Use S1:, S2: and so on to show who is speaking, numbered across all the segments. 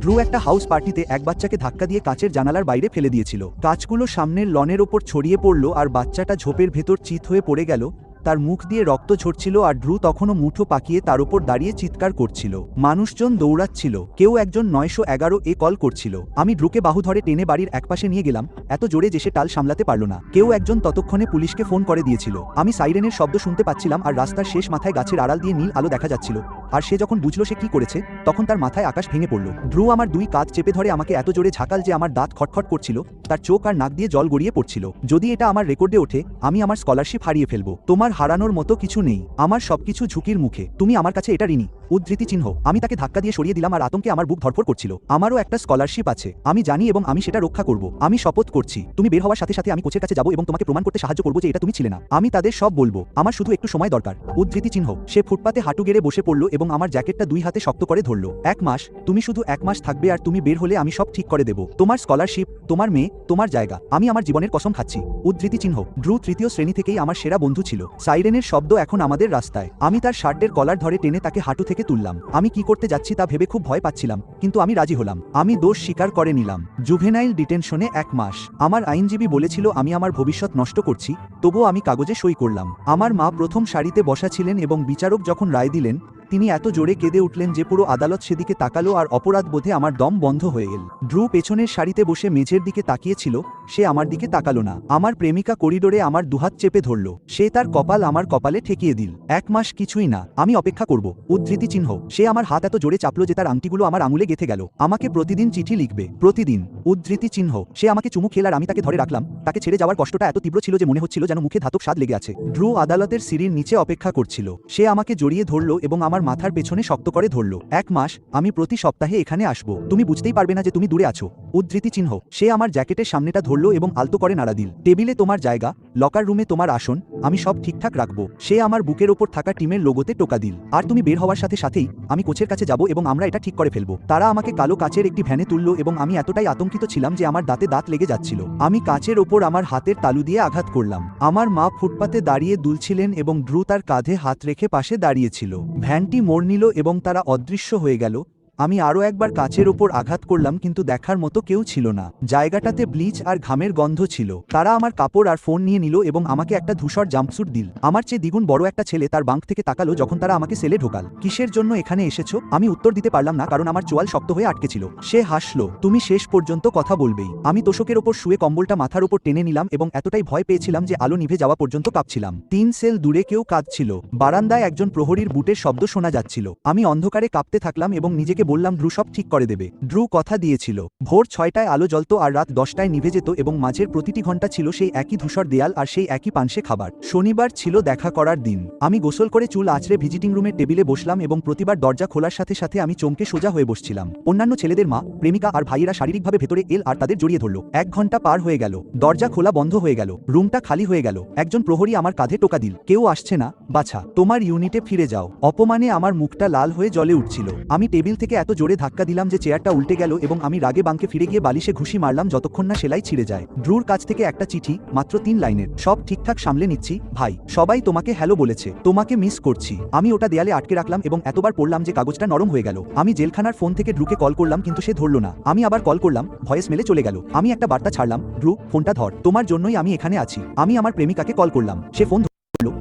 S1: ড্রু একটা হাউস পার্টিতে এক বাচ্চাকে ধাক্কা দিয়ে কাচের জানালার বাইরে ফেলে দিয়েছিল। কাচগুলো সামনের লনের ওপর ছড়িয়ে পড়ল আর বাচ্চাটা ঝোপের ভেতর চিত হয়ে পড়ে গেল। তার মুখ দিয়ে রক্ত ঝরছিল আর ড্রু তখনও মুঠো পাকিয়ে তার উপর দাঁড়িয়ে চিৎকার করছিল। মানুষজন দৌড়াচ্ছিল, কেউ একজন 911 কল করছিল। আমি ড্রুকে বাহু ধরে টেনে বাড়ির একপাশে নিয়ে গেলাম, এত জোরে যে সে টাল সামলাতে পারল না। কেউ একজন ততক্ষণে পুলিশকে ফোন করে দিয়েছিল। আমি সাইরেনের শব্দ শুনতে পাচ্ছিলাম আর রাস্তার শেষ মাথায় গাছের আড়াল দিয়ে নীল আলো দেখা যাচ্ছিল। আর সে যখন বুঝলো সে কি করেছে, তখন তার মাথায় আকাশ ভেঙে পড়ল। ড্রু আমার দুই কাঁধ চেপে ধরে আমাকে এত জোরে ঝাঁকাল যে আমার দাঁত খটখট করছিল, তার চোখ আর নাক দিয়ে জল গড়িয়ে পড়ছিল। যদি এটা আমার রেকর্ডে ওঠে, আমি আমার স্কলারশিপ হারিয়ে ফেলবো। তোমার হারানোর মতো কিছু নেই, আমার সবকিছু ঝুঁকির মুখে। তুমি আমার কাছে এটা ঋণী। উদ্ধৃতি চিহ্ন। আমি তাকে ধাক্কা দিয়ে সরিয়ে দিলাম আর আতঙ্কে আমার বুক ধরফর করছিল। আমারও একটা স্কলারশিপ আছে, আমি জানি, এবং আমি সেটা রক্ষা করব। আমি শপথ করছি, তুমি বের হওয়ার সাথে সাথে আমি কোচের কাছে যাব এবং তোমাকে প্রমাণ করতে সাহায্য করব যে এটা তুমি ছিলে না। আমি তাদের সব বলবো, আমার শুধু একটু সময় দরকার। উদ্ধৃতি চিহ্ন। সে ফুটপাতে হাঁটু গেড়ে বসে পড়ল এবং আমার জ্যাকেটটা দুই হাতে শক্ত করে ধরল। 1 মাস, তুমি শুধু 1 মাস থাকবে আর তুমি বের হলে আমি সব ঠিক করে দেব। তোমার স্কলারশিপ, তোমার মেয়ে, তোমার জায়গা। আমি আমার জীবনের কসম খাচ্ছি। উদ্ধৃতি চিহ্ন। ড্রু তৃতীয় শ্রেণী থেকেই আমার সেরা বন্ধু ছিল। সাইরেনের শব্দ এখন আমাদের রাস্তায়। আমি তার শার্টের কলার ধরে টেনে তাকে হাঁটু থেকে তুললাম। আমি কি করতে যাচ্ছি তা ভেবে খুব ভয় পাচ্ছিলাম, কিন্তু আমি রাজি হলাম। আমি দোষ স্বীকার করে নিলাম। জুভেনাইল ডিটেনশনে 1 মাস। আমার আইনজীবী বলেছিল আমি আমার ভবিষ্যৎ নষ্ট করছি, তবুও আমি কাগজে সই করলাম। আমার মা প্রথম সারিতে বসা ছিলেন এবং বিচারক যখন রায় দিলেন, তিনি এত জোরে কেঁদে উঠলেন যে পুরো আদালত সেদিকে তাকালো আর অপরাধ বোধে আমার দম বন্ধ হয়ে এল। ড্রু পেছনের সারিতে বসে মেঝের দিকে তাকিয়েছিল, সে আমার দিকে তাকালো না। আমার প্রেমিকা করিডোরে আমার দুহাত চেপে ধরল, সে তার কপাল আমার কপালে ঠেকিয়ে দিল। 1 মাস কিছুই না, আমি অপেক্ষা করব। উদ্ধৃতি চিহ্ন। সে আমার হাত এত জোরে চাপলো যে তার আংটিগুলো আমার আঙুলে গেঁথে গেল। আমাকে প্রতিদিন চিঠি লিখবে, প্রতিদিন। উদ্ধৃতি চিহ্ন। সে আমাকে চুমু খেল আর আমি তাকে ধরে রাখলাম। তাকে ছেড়ে যাওয়ার কষ্টটা এত তীব্র ছিল যে মনে হচ্ছিল যেন মুখে ধাতব স্বাদ লেগে আছে। ড্রু আদালতের সিঁড়ির নিচে অপেক্ষা করছিল। সে আমাকে জড়িয়ে ধরল এবং আমার মাথার পেছনে শক্ত করে ধরল। 1 মাস, আমি প্রতি সপ্তাহে এখানে আসব। তুমি বুঝতেই পারবে না যে তুমি দূরে আছো। উদ্ধৃতি চিহ্ন। সে আমার জ্যাকেটের সামনেটা ধরল এবং আলতো করে নাড়া দিল। টেবিলে তোমার জায়গা, লকার রুমে তোমার আসন, আমি সব ঠিকঠাক রাখবো। সে আমার বুকের ওপর থাকা টিমের লোগোতে টোকা দিল। আর তুমি বের হওয়ার সাথে সাথেই আমি কোচের কাছে যাব এবং আমরা এটা ঠিক করে ফেলবো। তারা আমাকে কালো কাচের একটি ভ্যানে তুলল এবং আমি এতটাই আতঙ্কিত ছিলাম যে আমার দাঁতে দাঁত লেগে যাচ্ছিল। আমি কাচের ওপর আমার হাতের তালু দিয়ে আঘাত করলাম। আমার মা ফুটপাতে দাঁড়িয়ে দুলছিলেন এবং ড্রু তার কাঁধে হাত রেখে পাশে দাঁড়িয়েছিল। ভ্যানটি মোড় নিল এবং তারা অদৃশ্য হয়ে গেল। আমি আরও একবার কাচের ওপর আঘাত করলাম, কিন্তু দেখার মতো কেউ ছিল না। জায়গাটাতে ব্লিচ আর ঘামের গন্ধ ছিল। তারা আমার কাপড় আর ফোন নিয়ে নিল এবং আমাকে একটা ধূসর জাম্পস্যুট দিল। আমার চেয়ে দ্বিগুণ বড় একটা ছেলে তার বাঙ্ক থেকে তাকালো যখন তারা আমাকে সেলে ঢোকাল। কিসের জন্য এখানে এসেছো? আমি উত্তর দিতে পারলাম না, কারণ আমার চোয়াল শক্ত হয়ে আটকে ছিল। সে হাসলো। তুমি শেষ পর্যন্ত কথা বলবেই। আমি তোশকের ওপর শুয়ে কম্বলটা মাথার ওপর টেনে নিলাম এবং এতটাই ভয় পেয়েছিলাম যে আলো নিভে যাওয়া পর্যন্ত কাঁপছিলাম। 3 সেল দূরে কেউ কাঁদছিল। বারান্দায় একজন প্রহরীর বুটের শব্দ শোনা যাচ্ছিল। আমি অন্ধকারে কাঁপতে থাকলাম এবং নিজেকে বললাম ড্রু সব ঠিক করে দেবে। ড্রু কথা দিয়েছিল। ভোর 6টায় আলো জ্বলত আর রাত 10টায় নিভে যেত এবং মাঝের প্রতিটি ঘন্টা ছিল সেই একই ধূসর দেয়াল আর সেই একই পানসে খাবার। শনিবার ছিল দেখা করার দিন। আমি গোসল করে চুল আঁচড়ে ভিজিটিং রুমের টেবিলে বসলাম এবং প্রতিবার দরজা খোলার সাথে সাথে আমি চমকে সোজা হয়ে বসছিলাম। অন্যান্য ছেলেদের মা, প্রেমিকা আর ভাইয়েরা শারীরিকভাবে ভেতরে এল আর তাদের জড়িয়ে ধরল। 1 ঘন্টা পার হয়ে গেল। দরজা খোলা বন্ধ হয়ে গেল। রুমটা খালি হয়ে গেল। একজন প্রহরী আমার কাঁধে টোকা দিল। কেউ আসছে না, বাছা। তোমার ইউনিটে ফিরে যাও। অপমানে আমার মুখটা লাল হয়ে জ্বলে উঠছিল। আমি টেবিল থেকে এত জোরে ধাক্কা দিলাম যে চেয়ারটা উল্টে গেল এবং আমি রাগে বাঙ্কে ফিরে গিয়ে বালিশে ঘুষি মারলাম যতক্ষণ না সেলাই ছিঁড়ে যায়। ড্রুর কাছ থেকে একটা চিঠি, মাত্র 3 লাইনের। সব ঠিকঠাক সামলে নিচ্ছি ভাই। সবাই তোমাকে হ্যালো বলেছে। তোমাকে মিস করছি। আমি ওটা দেয়ালে আটকে রাখলাম এবং এতবার পড়লাম যে কাগজটা নরম হয়ে গেল। আমি জেলখানার ফোন থেকে ড্রুকে কল করলাম, কিন্তু সে ধরল না। আমি আবার কল করলাম, ভয়েস মেলে চলে গেল। আমি একটা বার্তা ছাড়লাম, ড্রু ফোনটা ধর, তোমার জন্যই আমি এখানে আছি। আমি আমার প্রেমিকাকে কল করলাম। সে ফোন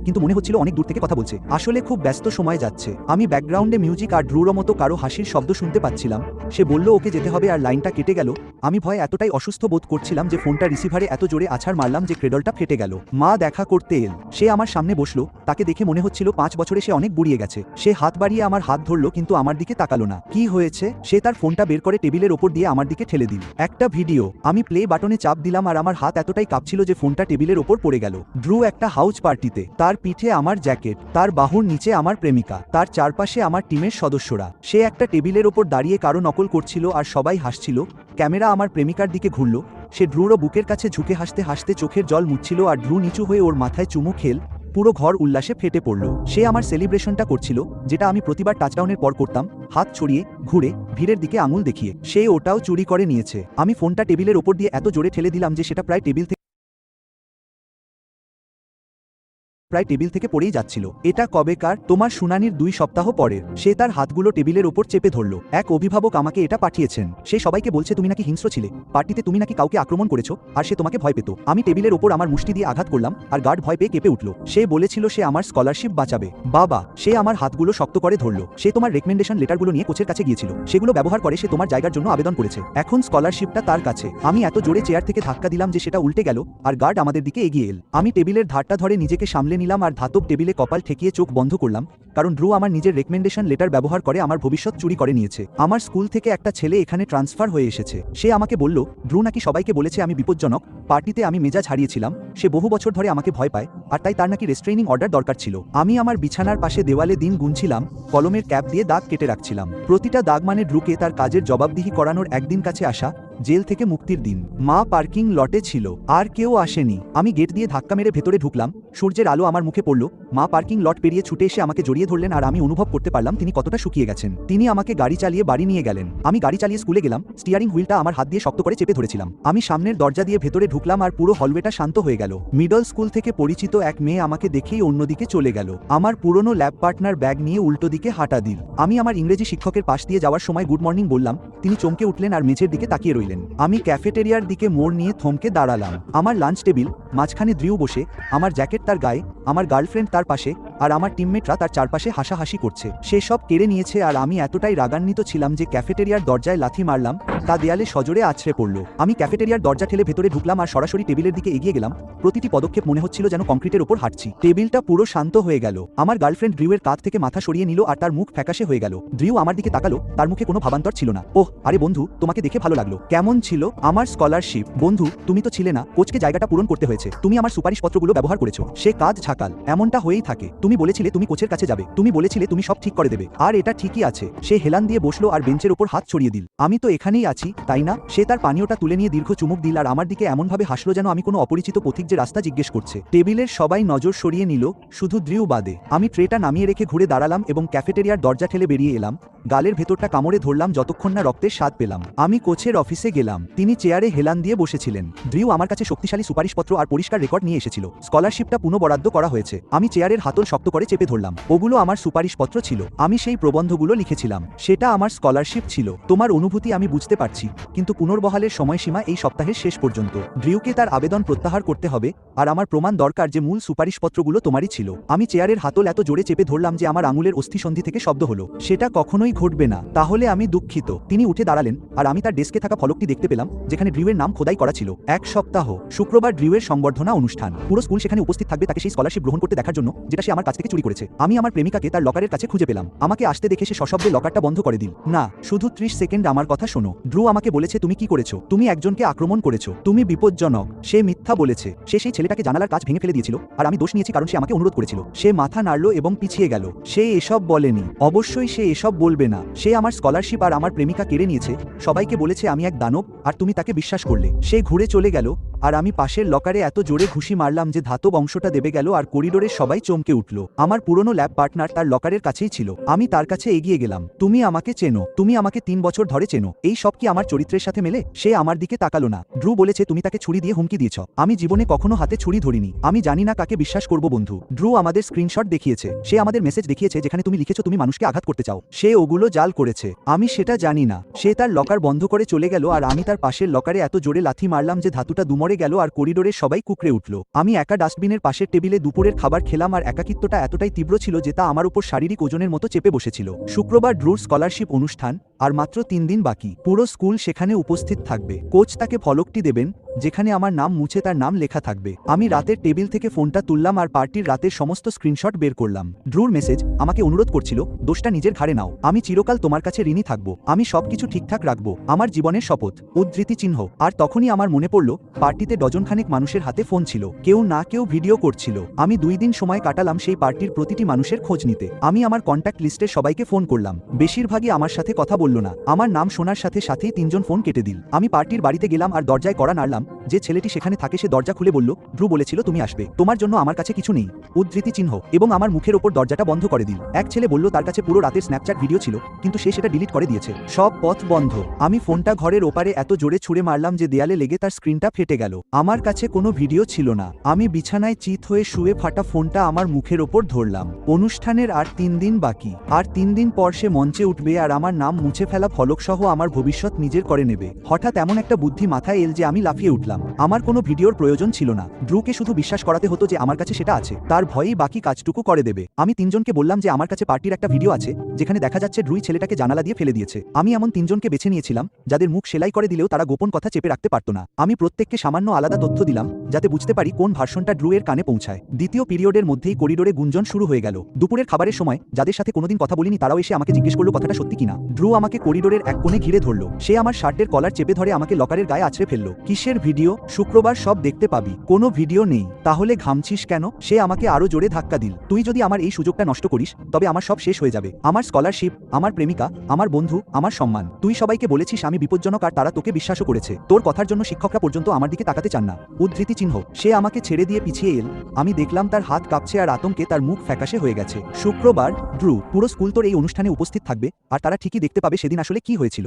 S1: কিন্তু মনে হচ্ছিল অনেক দূর থেকে কথা বলছে। আসলে খুব ব্যস্ত সময় যাচ্ছে। আমি ব্যাকগ্রাউন্ডে মিউজিক আর ড্রুর মতো কারো হাসির শব্দ শুনতে পাচ্ছিলাম। সে বলল ওকে যেতে হবে আর লাইনটা কেটে গেল। আমি ভয়ে এতটাই অসুস্থ বোধ করছিলাম যে ফোনটা রিসিভারে এত জোরে আছাড় মারলাম যে ক্রেডলটা ফেটে গেল। মা দেখা করতে এল। সে আমার সামনে বসলো। তাকে দেখে মনে হচ্ছিল 5 বছরে সে অনেক বুড়িয়ে গেছে। সে হাত বাড়িয়ে আমার হাত ধরলো, কিন্তু আমার দিকে তাকালো না। কি হয়েছে? সে তার ফোনটা বের করে টেবিলের ওপর দিয়ে আমার দিকে ঠেলে দিল। একটা ভিডিও। আমি প্লে বাটনে চাপ দিলাম আর আমার হাত এতটাই কাঁপছিল যে ফোনটা টেবিলের ওপর পড়ে গেল। ড্রু একটা হাউস পার্টিতে, তার পিঠে আমার জ্যাকেট, তার বাহুর নিচে আমার প্রেমিকা, তার চারপাশে আমার টিমের সদস্যরা। সে একটা টেবিলের ওপর দাঁড়িয়ে কারো নকল করছিল আর সবাই হাসছিল। ক্যামেরা আমার প্রেমিকার দিকে ঘুরল। সে ড্রুরও বুকের কাছে ঝুঁকে হাসতে হাসতে চোখের জল মুছছিল আর ড্রু নিচু হয়ে ওর মাথায় চুমু খেল। পুরো ঘর উল্লাসে ফেটে পড়ল। সে আমার সেলিব্রেশনটা করছিল, যেটা আমি প্রতিবার টাচডাউনের পর করতাম, হাত ছড়িয়ে ঘুরে ভিড়ের দিকে আঙুল দেখিয়ে। সে ওটাও চুরি করে নিয়েছে। আমি ফোনটা টেবিলের ওপর দিয়ে এত জোরে ঠেলে দিলাম যে সেটা প্রায় টেবিল থেকে প্রায় টেবিল থেকে পড়েই যাচ্ছিল। এটা কবেকার? তোমার শুনানির 2 সপ্তাহ পরের। সে তার হাতগুলো টেবিলের ওপর চেপে ধরল। এক অভিভাবক আমাকে এটা পাঠিয়েছেন। সে সবাইকে বলছে তুমি নাকি হিংস্র ছিলে, পার্টিতে তুমি নাকি কাউকে আক্রমণ করেছো, আর সে তোমাকে ভয় পেত। আমি টেবিলের ওপর আমার মুষ্টি দিয়ে আঘাত করলাম, আর গার্ড ভয় পেয়ে কেঁপে উঠল। সে বলেছিল সে আমার স্কলারশিপ বাঁচাবে। বাবা, সে আমার হাতগুলো শক্ত করে ধরল। সে তোমার রেকমেন্ডেশন লেটারগুলো নিয়ে কোচের কাছে গিয়েছিল, সেগুলো ব্যবহার করে সে তোমার জায়গার জন্য আবেদন করেছে। এখন স্কলারশিপটা তার কাছে। আমি এত জোরে চেয়ার থেকে ধাক্কা দিলাম যে সেটা উল্টে গেল, আর গার্ড আমাদের দিকে এগিয়ে এল। আমি টেবিলের ধারটা ধরে নিজেকে সামলে নিলাম আর ধাতব টেবিলে কপাল ঠেকিয়ে চোখ বন্ধ করলাম, কারণ ড্রু আমার নিজের রেকমেন্ডেশন লেটার ব্যবহার করে আমার ভবিষ্যৎ চুরি করে নিয়েছে। আমার স্কুল থেকে একটা ছেলে এখানে ট্রান্সফার হয়ে এসেছে। সে আমাকে বলল ড্রু নাকি সবাইকে বলেছে আমি বিপজ্জনক, পার্টিতে আমি মেজাজ হারিয়েছিলাম, সে বহু বছর ধরে আমাকে ভয় পায়, আর তাই তার নাকি রেস্ট্রেইনিং অর্ডার দরকার ছিল। আমি আমার বিছানার পাশে দেওয়ালে দিন গুনছিলাম, কলমের ক্যাপ দিয়ে দাগ কেটে রাখছিলাম। প্রতিটা দাগ মানে ড্রুকে তার কাজের জবাবদিহি করানোর একদিন কাছে আসা, জেল থেকে মুক্তির দিন। মা পার্কিং লটে ছিল, আর কেউ আসেনি। আমি গেট দিয়ে ধাক্কা মেরে ভেতরে ঢুকলাম। সূর্যের আলো আমার মুখে পড়ল। মা পার্কিং লট পেরিয়ে ছুটে এসে আমাকে জড়িয়ে ধরলেন, আর আমি অনুভব করতে পারলাম তিনি কতটা শুকিয়ে গেছেন। তিনি আমাকে গাড়ি চালিয়ে বাড়ি নিয়ে গেলেন। আমি গাড়ি চালিয়ে স্কুলে গেলাম। স্টিয়ারিং হুইলটা আমার হাত দিয়ে শক্ত করে চেপে ধরেছিলাম। আমি সামনের দরজা দিয়ে ভেতরে ঢুকলাম, আর পুরো হলওয়েটা শান্ত হয়ে গেল। মিডল স্কুল থেকে পরিচিত এক মেয়ে আমাকে দেখেই অন্যদিকে চলে গেল। আমার পুরনো ল্যাব পার্টনার ব্যাগ নিয়ে উল্টো দিকে হাঁটা দিল। আমি আমার ইংরেজি শিক্ষকের পাশ দিয়ে যাওয়ার সময় গুড মর্নিং বললাম। তিনি চমকে উঠলেন আর মেঝের দিকে তাকিয়ে রইলেন। আমি ক্যাফেটেরিয়ার দিকে মোড় নিয়ে থমকে দাঁড়ালাম। আমার লাঞ্চ টেবিল, মাঝখানে ড্রিউ বসে, আমার জ্যাকেট তার গায়ে, আমার গার্লফ্রেন্ড তার পাশে, আর আমার টিমমেটরা তার চারপাশে হাসাহাসি করছে। সে সব কেড়ে নিয়েছে, আর আমি এতটাই রাগান্বিত ছিলাম যে ক্যাফেটেরিয়ার দরজায় লাথি মারলাম, তা দেয়ালে সজোরে আছড়ে পড়ল। আমি ক্যাফেটেরিয়ার দরজা ঠেলে ভেতরে ঢুকলাম আর সরাসরি টেবিলের দিকে এগিয়ে গেলাম। প্রতিটি পদক্ষেপ মনে হচ্ছিল যেন কংক্রিটের ওপর হাঁটছি। টেবিলটা পুরো শান্ত হয়ে গেল। আমার গার্লফ্রেন্ড ড্রিউয়ের কাঁধ থেকে মাথা সরিয়ে নিল, আর তার মুখ ফ্যাকাশে হয়ে গেল। ড্রিউ আমার দিকে তাকালো, তার মুখে কোনো ভাবান্তর ছিল না। ওহ, আরে বন্ধু, তোমাকে দেখে ভালো লাগলো। কেমন ছিল আমার স্কলারশিপ? বন্ধু, তুমি তো ছিলে না, কোচকে জায়গাটা পূরণ করতে হয়েছে। তুমি আমার সুপারিশপত্রগুলো ব্যবহার করেছো। সে কাজ ঝাঁকাল। এমনটা হয়েই থাকে। তুমি বলেছিলে তুমি কোচের কাছে যাবে, তুমি বলেছিলে তুমি সব ঠিক করে দেবে, আর এটা ঠিকই আছে। সে হেলান দিয়ে বসলো আর বেঞ্চের ওপর হাত ছড়িয়ে দিল। আমি তো এখানেই আছি, তাই না? সে তার পানীয়টা তুলে নিয়ে দীর্ঘ চুমুক দিল, আর আমার দিকে এমনভাবে হাসলো যেন আমি কোনো অপরিচিত পথিক যে রাস্তা জিজ্ঞেস করছে। টেবিলের সবাই নজর সরিয়ে নিল, শুধু ড্রিউ বাদে। আমি ট্রেটা নামিয়ে রেখে ঘুরে দাঁড়ালাম এবং ক্যাফেটেরিয়ার দরজা ঠেলে বেরিয়ে এলাম। গালের ভেতরটা কামড়ে ধরলাম যতক্ষণ না রক্তের স্বাদ পেলাম। আমি কোচের অফিসে গেলাম। তিনি চেয়ারে হেলান দিয়ে বসেছিলেন। ড্রিউ আমার কাছে শক্তিশালী সুপারিশপত্র আর পরিষ্কার রেকর্ড নিয়ে এসেছিল। স্কলারশিপটা পুনঃবরাদ্দ করা হয়েছে। আমি চেয়ারের হাতল শক্ত করে চেপে ধরলাম। ওগুলো আমার সুপারিশপত্র ছিল। আমি সেই প্রবন্ধগুলো লিখেছিলাম। সেটা আমার স্কলারশিপ ছিল। তোমার অনুভূতি আমি বুঝতে পারছি, কিন্তু পুনর্বহালের সময়সীমা এই সপ্তাহের শেষ পর্যন্ত। ড্রিউকে তার আবেদন প্রত্যাহার করতে হবে, আর আমার প্রমাণ দরকার যে মূল সুপারিশপত্রগুলো তোমারই ছিল। আমি চেয়ারের হাতল এত জোরে চেপে ধরলাম যে আমার আঙুলের অস্থিসন্ধি থেকে শব্দ হলো। সেটা কখনোই ঘটবে না। তাহলে আমি দুঃখিত। তিনি উঠে দাঁড়ালেন, আর আমি তার ডেস্কে থাকা ফলকটি দেখতে পেলাম যেখানে ড্রিউয়ের নাম খোদাই করা ছিল। 1 সপ্তাহ, শুক্রবার ড্রিউয়ের সংবর্ধনা অনুষ্ঠান। পুরো স্কুল সেখানে উপস্থিত থাকবে তাকে সেই স্কলারশিপ গ্রহণ করতে দেখার জন্য, যেটা সে আমার কাছ থেকে চুরি করেছে। আমি আমার প্রেমিকাকে তার লকারের কাছে খুঁজে পেলাম। আমাকে আসতে দেখে সে সশব্দে লকারটা বন্ধ করে দিল। না, শুধু 30 সেকেন্ড আমার কথা শোনো। ড্রু আমাকে বলেছে তুমি কি করেছো? তুমি একজনকে আক্রমণ করেছো। তুমি বিপজ্জনক। সে মিথ্যা বলেছে। সে সেই ছেলেটাকে জানালার কাচ ভেঙে ফেলে দিয়েছিল, আর আমি দোষ নিয়েছি কারণ সে আমাকে অনুরোধ করেছিল। সে মাথা নাড়ল এবং পিছিয়ে গেল। সে এসব বলেনি। অবশ্যই সে এসব বলবে না। সে আমার স্কলারশিপ আর আমার প্রেমিকা কেড়ে নিয়েছে। সবাইকে বলেছে আমি এক দানব, আর তুমি তাকে বিশ্বাস করলে। সে ঘুরে চলে গেল, আর আমি পাশের লকারে এত জোরে ঘুষি মারলাম যে ধাতব অংশটা দেবে গেল, আর করিডোরে সবাই চমকে উঠল। আমার পুরনো ল্যাব পার্টনার তার লকারের কাছেই ছিল। আমি তার কাছে এগিয়ে গেলাম। তুমি আমাকে চেনো। তুমি আমাকে 3 বছর ধরে চেনো। এই সব কি আমার চরিত্রের সাথে মেলে? সে আমার দিকে তাকালো না। ড্রু বলেছে তুমি তাকে ছুরি দিয়ে হুমকি দিয়েছ। আমি জীবনে কখনো হাতে ছুরি ধরিনি। আমি জানি না কাকে বিশ্বাস করব বন্ধু। ড্রু আমাদের স্ক্রিনশট দেখিয়েছে। সে আমাদের মেসেজ দেখিয়েছে যেখানে তুমি লিখেছো তুমি মানুষকে আঘাত করতে চাও। সে ওগুলো জাল করেছে। আমি সেটা জানি না। সে তার লকার বন্ধ করে চলে গেল, আর আমি তার পাশের লকারে এত জোরে লাথি মারলাম যে ধাতুটা দুমড়ে গেল, আর করিডোরে সবাই কুকড়ে উঠল। আমি একা ডাস্টবিনের পাশের টেবিলে দুপুরের খাবার খেলাম, আর একাকিত্বটা এতটাই তীব্র ছিল যে তা আমার উপর শারীরিক ওজনের মতো চেপে বসেছিল। শুক্রবার ড্রুর স্কলারশিপ অনুষ্ঠান, আর মাত্র 3 দিন বাকি। পুরো স্কুল সেখানে উপস্থিত থাকবে। কোচ তাকে ফলকটি দেবেন যেখানে আমার নাম মুছে তার নাম লেখা থাকবে। আমি রাতের টেবিল থেকে ফোনটা তুললাম আর পার্টির রাতের সমস্ত স্ক্রিনশট বের করলাম। ড্রুর মেসেজ আমাকে অনুরোধ করছিল, দোষটা নিজের ঘাড়ে নাও। আমি চিরকাল তোমার কাছে ঋণী থাকবো। আমি সবকিছু ঠিকঠাক রাখবো। আমার জীবনের শপথ। উদ্ধৃতি চিহ্ন। আর তখনই আমার মনে পড়ল পার্টিতে ডজনখানেক মানুষের হাতে ফোন ছিল। কেউ না কেউ ভিডিও করছিল। আমি 2 দিন সময় কাটালাম সেই পার্টির প্রতিটি মানুষের খোঁজ নিতে। আমি আমার কন্ট্যাক্ট লিস্টের সবাইকে ফোন করলাম। বেশিরভাগই আমার সাথে কথা বলল না। আমার নাম শোনার সাথে সাথেই 3 জন ফোন কেটে দিল। আমি পার্টির বাড়িতে গেলাম আর দরজায় কড়া নাড়লাম, যে ছেলেটি সেখানে থাকে সে দরজা খুলে বলল, ড্রু বলেছিল তুমি আসবে, তোমার জন্য আমার কাছে কিছু নেই, উদ্ধৃতি চিহ্ন, এবং আমার মুখের ওপর দরজাটা বন্ধ করে দিল। এক ছেলে বলল তার কাছে পুরো রাতের স্ন্যাপচ্যাট ভিডিও ছিল, কিন্তু সে সেটা ডিলিট করে দিয়েছে। সব পথ বন্ধ। আমি ফোনটা ঘরের ওপারে এত জোরে ছুঁড়ে মারলাম যে দেয়ালে লেগে তার স্ক্রিনটা ফেটে গেল। আমার কাছে কোনো ভিডিও ছিল না। আমি বিছানায় চিত হয়ে শুয়ে ফাটা ফোনটা আমার মুখের ওপর ধরলাম। অনুষ্ঠানের আর 3 দিন বাকি। আর 3 দিন পর সে মঞ্চে উঠবে আর আমার নাম মুছে ফেলা ফলকসহ আমার ভবিষ্যৎ নিজের করে নেবে। হঠাৎ এমন একটা বুদ্ধি মাথায় এল যে আমি লাফিয়ে উঠলাম। আমার কোনো ভিডিওর প্রয়োজন ছিল না। ড্রুকে শুধু বিশ্বাস করাতে হতো যে আমার কাছে সেটা আছে, তার ভয়েই বাকি কাজটুকু করে দেবে। আমি 3 জনকে বললাম যে আমার কাছে পার্টির একটা ভিডিও আছে যেখানে দেখা যাচ্ছে ড্রুই ছেলেটাকে জানালা দিয়ে ফেলে দিয়েছে। আমি এমন 3 জনকে বেছে নিয়েছিলাম যাদের মুখ সেলাই করে দিলেও তারা গোপন কথা চেপে রাখতে পারত না। আমি প্রত্যেককে সামান্য আলাদা তথ্য দিলাম যাতে বুঝতে পারি কোন ভার্সনটা ড্রু এর কানে পৌঁছায়। দ্বিতীয় পিরিয়ডের মধ্যেই করিডোরে গুঞ্জন শুরু হয়ে গেল। দুপুরের খাবারের সময় যাদের সাথে কোনোদিন কথা বলিনি তারাও এসে আমাকে জিজ্ঞেস করলো কথাটা সত্যি কিনা। ড্রু আমাকে করিডোরের এক কোণে ঘিরে ধরলো। সে আমার শার্টের কলার চেপে ধরে আমাকে লকারের গায়ে আছড়ে ফেললো। কিসের ভিডিও? শুক্রবার সব দেখতে পাবি। কোনো ভিডিও নেই। তাহলে ঘামছিস কেন? সে আমাকে আরো জোরে ধাক্কা দিল। তুই যদি আমার এই সুযোগটা নষ্ট করিস তবে আমার সব শেষ হয়ে যাবে। আমার স্কলারশিপ, আমার প্রেমিকা, আমার বন্ধু, আমার সম্মান। তুই সবাইকে বলেছিস আমি বিপজ্জনক আর তারা তোকে বিশ্বাসও করেছে। তোর কথার জন্য শিক্ষকরা পর্যন্ত আমার দিকে তাকাতে চান না, উদ্ধৃতি চিহ্ন। সে আমাকে ছেড়ে দিয়ে পিছিয়ে এল। আমি দেখলাম তার হাত কাঁপছে আর আতঙ্কে তার মুখ ফ্যাকাশে হয়ে গেছে। শুক্রবার, ড্রু, পুরো স্কুল তোর এই অনুষ্ঠানে উপস্থিত থাকবে আর তারা ঠিকই দেখতে পাবে সেদিন আসলে কি হয়েছিল,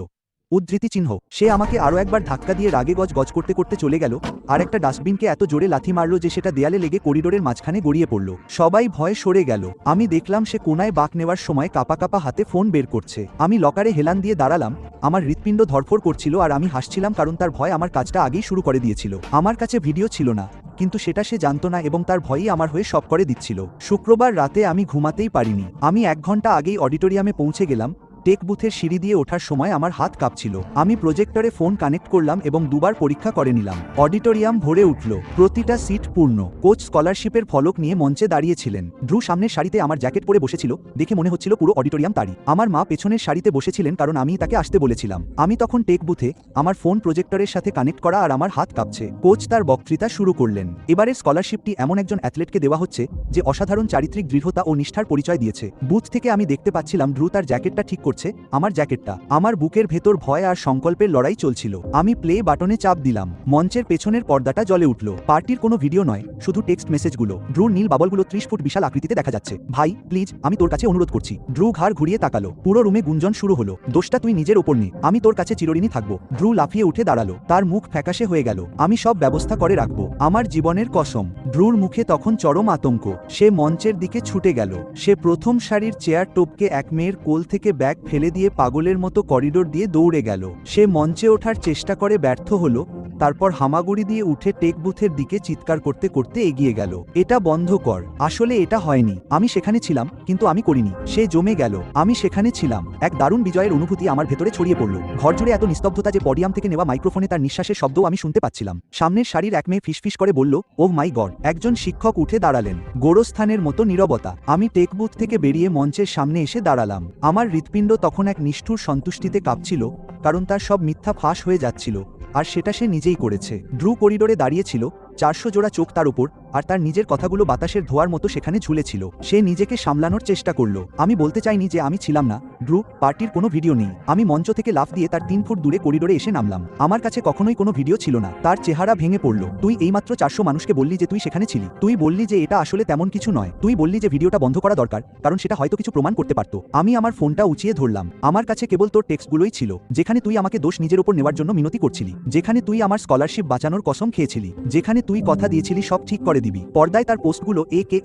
S1: উদ্ধৃতি চিহ্ন। সে আমাকে আরো একবার ধাক্কা দিয়ে রাগে গজ করতে করতে চলে গেল আর একটা ডাস্টবিনকে এত জোরে লাথি মারল যে সেটা দেয়ালে লেগে করিডোরের মাঝখানে গড়িয়ে পড়ল। সবাই ভয়ে সরে গেল। আমি দেখলাম সে কোনায় বাঁক নেওয়ার সময় কাপা কাপা হাতে ফোন বের করছে। আমি লকারে হেলান দিয়ে দাঁড়ালাম। আমার হৃৎপিণ্ড ধরফর করছিল আর আমি হাসছিলাম কারণ তার ভয় আমার কাজটা আগেই শুরু করে দিয়েছিল। আমার কাছে ভিডিও ছিল না, কিন্তু সেটা সে জানতো না এবং তার ভয়ই আমার হয়ে সব করে দিচ্ছিল। শুক্রবার রাতে আমি ঘুমাতেই পারিনি। আমি 1 ঘন্টা আগেই অডিটোরিয়ামে পৌঁছে গেলাম। টেক বুথের সিঁড়ি দিয়ে ওঠার সময় আমার হাত কাঁপছিল। আমি প্রজেক্টরে ফোন কানেক্ট করলাম এবং 2বার পরীক্ষা করে নিলাম। অডিটোরিয়াম ভরে উঠল। প্রতিটা সিট পূর্ণ। কোচ স্কলারশিপের ফলক নিয়ে মঞ্চে দাঁড়িয়েছিলেন। ড্রু সামনের সারিতে আমার জ্যাকেট পরে বসেছিল, দেখে মনে হচ্ছিল পুরো অডিটোরিয়াম তারই। আমার মা পেছনের সারিতে বসেছিলেন কারণ আমি তাকে আসতে বলেছিলাম। আমি তখন টেক বুথে, আমার ফোন প্রজেক্টরের সাথে কানেক্ট করা আর আমার হাত কাঁপছে। কোচ তার বক্তৃতা শুরু করলেন। এবারের স্কলারশিপটি এমন একজন অ্যাথলেটকে দেওয়া হচ্ছে যে অসাধারণ চারিত্রিক দৃঢ়তা ও নিষ্ঠার পরিচয় দিয়েছে। বুথ থেকে আমি দেখতে পাচ্ছিলাম ড্রু তার জ্যাকেটটা ঠিক করছে। আমার জ্যাকেটটা। আমার বুকের ভেতর ভয় আর সংকল্পের লড়াই চলছিল। আমি প্লে বাটনে চাপ দিলাম। মঞ্চের পেছনের পর্দাটা জ্বলে উঠল। পার্টির কোনো ভিডিও নয়, শুধু টেক্সট মেসেজগুলো। ড্রুর নীল বাবলগুলো 30 ফুট বিশাল আকৃতিতে দেখা যাচ্ছে। ভাই প্লিজ, আমি তোর কাছে অনুরোধ করছি। ড্রু ঘাড় ঘুরিয়ে তাকালো। পুরো রুমে গুঞ্জন শুরু হলো। দোষটা তুই নিজের ওপর নে, আমি তোর কাছে চিরঋণী থাকবো। ড্রু লাফিয়ে উঠে দাঁড়ালো। তার মুখ ফ্যাকাশে হয়ে গেল। আমি সব ব্যবস্থা করে রাখবো, আমার জীবনের কসম। ড্রুর মুখে তখন চরম আতঙ্ক। সে মঞ্চের দিকে ছুটে গেল। সে প্রথম সারির চেয়ার টপকে এক মেয়ের কোল থেকে ব্যাগ ফেলে দিয়ে পাগলের মতো করিডোর দিয়ে দৌড়ে গেল। সে মঞ্চে ওঠার চেষ্টা করে ব্যর্থ হলো। তারপর হামাগুড়ি দিয়ে উঠে টেক বুথের দিকে চিৎকার করতে করতে এগিয়ে গেল, এটা বন্ধ কর। আসলে এটা হয়নি, আমি সেখানে ছিলাম কিন্তু আমি করিনি। সে জমে গেল। আমি সেখানে ছিলাম। এক দারুণ বিজয়ের অনুভূতি আমার ভেতরে ছড়িয়ে পড়ল। ঘর জুড়ে এত নিস্তব্ধতা যে পডিয়াম থেকে নেওয়া মাইক্রোফোনে তার নিঃশ্বাসের শব্দও আমি শুনতে পাচ্ছিলাম। সামনের সারির এক মেয়ে ফিসফিস করে বলল, ওহ মাই গড। একজন শিক্ষক উঠে দাঁড়ালেন। গোরস্থানের মতো নীরবতা। আমি টেক বুথ থেকে বেরিয়ে মঞ্চের সামনে এসে দাঁড়ালাম। আমার হৃৎপিণ্ড তখন এক নিষ্ঠুর সন্তুষ্টিতে কাঁপছিল, কারণ তার সব মিথ্যা ফাঁস হয়ে যাচ্ছিল আর সেটা সে নিজেই করেছে। ড্রু করিডোরে দাঁড়িয়েছিল, 400 জোড়া চোখ তার উপর, আর তার নিজের কথাগুলো বাতাসের ধোয়ার মতো সেখানে ঝুলেছিল। সে নিজেকে সামলানোর চেষ্টা করলো। আমি বলতে চাইনি যে আমি ছিলাম না। ড্রু, পার্টির কোনো ভিডিও নেই। আমি মঞ্চ থেকে লাফ দিয়ে তার 3 ফুট দূরে করিডোরে এসে নামলাম। আমার কাছে কখনোই কোনো ভিডিও ছিল না। তার চেহারা ভেঙে পড়ল। তুই এইমাত্র 400 মানুষকে বললি যে তুই সেখানে ছিলি। তুই বললি যে এটা আসলে তেমন কিছু নয়। তুই বললি যে ভিডিওটা বন্ধ করা দরকার কারণ সেটা হয়তো কিছু প্রমাণ করতে পারত। আমি আমার ফোনটা উঁচিয়ে ধরলাম। আমার কাছে কেবল তোর টেক্সটগুলোই ছিল, যেখানে তুই আমাকে দোষ নিজের উপর নেওয়ার জন্য মিনতি করছিলি, যেখানে তুই আমার স্কলারশিপ বাঁচানোর কসম খেয়েছিলি, যেখানে তুই কথা দিয়েছিলি সব ঠিক করে দিবি। পর্দায় তার পোস্টগুলো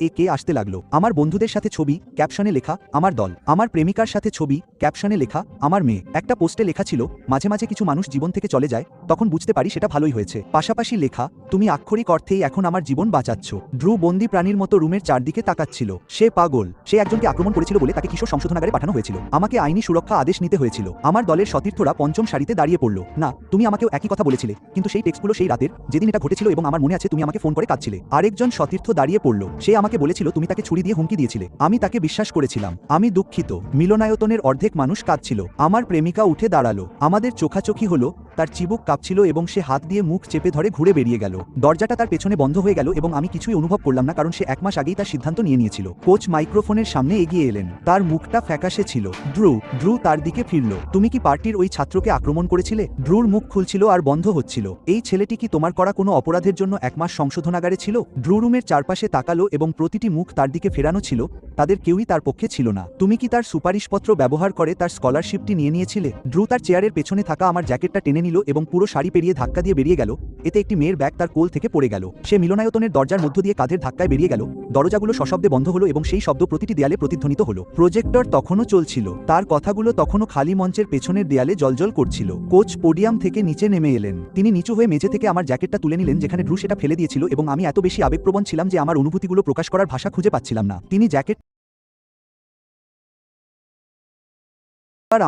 S1: একে আসতে লাগলো। আমার বন্ধুদের সাথে ছবি, ক্যাপশনে লেখা আমার দল। আমার প্রেমিকার সাথে ছবি, ক্যাপশনে লেখা আমার মেয়ে। একটা পোস্টে লেখা ছিল, মাঝে মাঝে কিছু মানুষ জীবন থেকে চলে যায়, তখন বুঝতে পারি সেটা ভালোই হয়েছে। পাশাপাশি লেখা, তুমি আক্ষরিক অর্থেই এখন আমার জীবন বাঁচাচ্ছ। ড্রু বন্দি প্রাণীর মতো রুমের চারদিকে তাকাচ্ছিল। সে পাগল। সে একজনকে আক্রমণ করেছিল বলে তাকে কিশোর সংশোধনাগারে পাঠানো হয়েছিল। আমাকে আইনি সুরক্ষা আদেশ নিতে হয়েছিল। আমার দলের সতীর্থরা 5ম সারিতে দাঁড়িয়ে পড়ল। না, তুমি আমাকেও একই কথা বলেছিলে, কিন্তু সেই টেক্সটগুলো সেই রাতের, যেদিন এটা ঘটেছিল, এবং আমার মনে আছে তুমি আমাকে ফোন করে কাঁদছিলে। আরেকজন সতীর্থ দাঁড়িয়ে পড়ল। সে আমাকে বলেছিল তুমি তাকে ছুরি দিয়ে হুমকি দিয়েছিলে। আমি তাকে বিশ্বাস করেছিলাম। আমি দুঃখিত। মিলনায়তনের অর্ধেক মানুষ কাঁদছিল। আমার প্রেমিকা উঠে দাঁড়ালো। আমাদের চোখাচোখি হলো, তার চিবুক কাঁপছিল এবং সে হাত দিয়ে মুখ চেপে ধরে ঘুরে বেরিয়ে গেল। দরজাটা তার পেছনে বন্ধ হয়ে গেল এবং আমি কিছুই অনুভব করলাম না, কারণ সে 1 মাস আগেই তার সিদ্ধান্ত নিয়ে নিয়েছিল। কোচ মাইক্রোফোনের সামনে এগিয়ে এলেন। তার মুখটা ফ্যাকাশে ছিল। ড্রু তার দিকে ফিরল। তুমি কি পার্টির ওই ছাত্রকে আক্রমণ করেছিলে? ড্রুর মুখ খুলছিল আর বন্ধ হচ্ছিল। এই ছেলেটি কি তোমার করা কোনো অপরাধের জন্য 1 মাস সংশোধনাগারে ছিল? ড্রু রুমের চারপাশে তাকালো এবং প্রতিটি মুখ তার দিকে ফেরানো ছিল। তাদের কেউই তার পক্ষে ছিল না। তুমি কি তার সুপারিশপত্র ব্যবহার করে তার স্কলারশিপটি নিয়ে নিয়েছিলে? ড্রু তার চেয়ারের পেছনে থাকা আমার জ্যাকেটটা টেনে নিল এবং পুরো শাড়ি পেরিয়ে ধাক্কা দিয়ে বেরিয়ে গেল। এতে একটি মেয়ের ব্যাগ তার কোল থেকে পড়ে গেল। সে মিলনায়তনের দরজার মধ্য দিয়ে কাঁধের ধাক্কায় বেরিয়ে গেল। দরজাগুলো সশব্দে বন্ধ হলো এবং সেই শব্দ প্রতিটি দেয়ালে প্রতিধ্বনিত হলো। প্রজেক্টর তখনও চলছিল। তার কথাগুলো তখনও খালি মঞ্চের পেছনের দেয়ালে জ্বলজ্বল করছিল। কোচ পোডিয়াম থেকে নিচে নেমে এলেন। তিনি নিচু হয়ে মেঝে থেকে আমার জ্যাকেটটা তুলে নিলেন যেখানে ড্রু সেটা ফেলে দিয়েছিল এবং আমি এত বেশি আবেগপ্রবণ ছিলাম যে আমার অনুভূতিগুলো প্রকাশ করার ভাষা খুঁজে পাচ্ছিলাম না। তিনি জ্যাকেট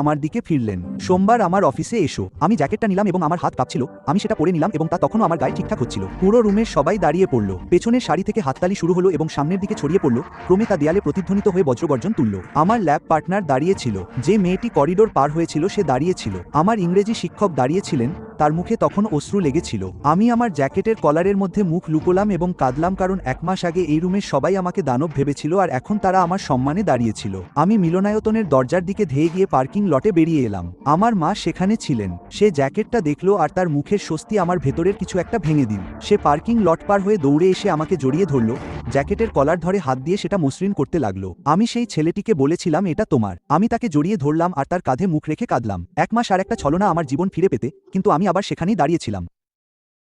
S1: আমার দিকে ফিরলেন। সোমবার আমার অফিসে এসো। আমি জ্যাকেটটা নিলাম এবং আমার হাত কাঁপছিল। আমি সেটা পরে নিলাম এবং তা তখনও আমার গায়ে ঠিকঠাক হচ্ছিল। পুরো রুমের সবাই দাঁড়িয়ে পড়ল। পেছনের সারি থেকে হাততালি শুরু হলো এবং সামনের দিকে ছড়িয়ে পড়ল। ক্রমে তা দেয়ালে প্রতিধ্বনিত হয়ে বজ্রগর্জন তুলল। আমার ল্যাব পার্টনার দাঁড়িয়ে ছিল। যে মেয়েটি করিডোর পার হয়েছিল সে দাঁড়িয়ে ছিল। আমার ইংরেজি শিক্ষক দাঁড়িয়ে ছিলেন। তার মুখে তখন অশ্রু লেগেছিল। আমি আমার জ্যাকেটের কলারের মধ্যে মুখ লুকোলাম এবং কাঁদলাম, কারণ 1 মাস আগে এই রুমের সবাই আমাকে দানব ভেবেছিল আর এখন তারা আমার সম্মানে দাঁড়িয়েছিল। আমি মিলনায়তনের দরজার দিকে ধেয়ে গিয়ে পার্কিং লটে বেরিয়ে এলাম। আমার মা সেখানে ছিলেন। সে জ্যাকেটটা দেখল আর তার মুখের স্বস্তি আমার ভেতরের কিছু একটা ভেঙে দিল। সে পার্কিং লট পার হয়ে দৌড়ে এসে আমাকে জড়িয়ে ধরল। জ্যাকেটের কলার ধরে হাত দিয়ে সেটা মসৃণ করতে লাগলো। আমি সেই ছেলেটিকে বলেছিলাম এটা তোমার। আমি তাকে জড়িয়ে ধরলাম আর তার কাঁধে মুখ রেখে কাঁদলাম। 1 মাস আর একটা ছলনা আমার জীবন ফিরে পেতে, কিন্তু আমি আবার সেখানেই দাঁড়িয়েছিলাম।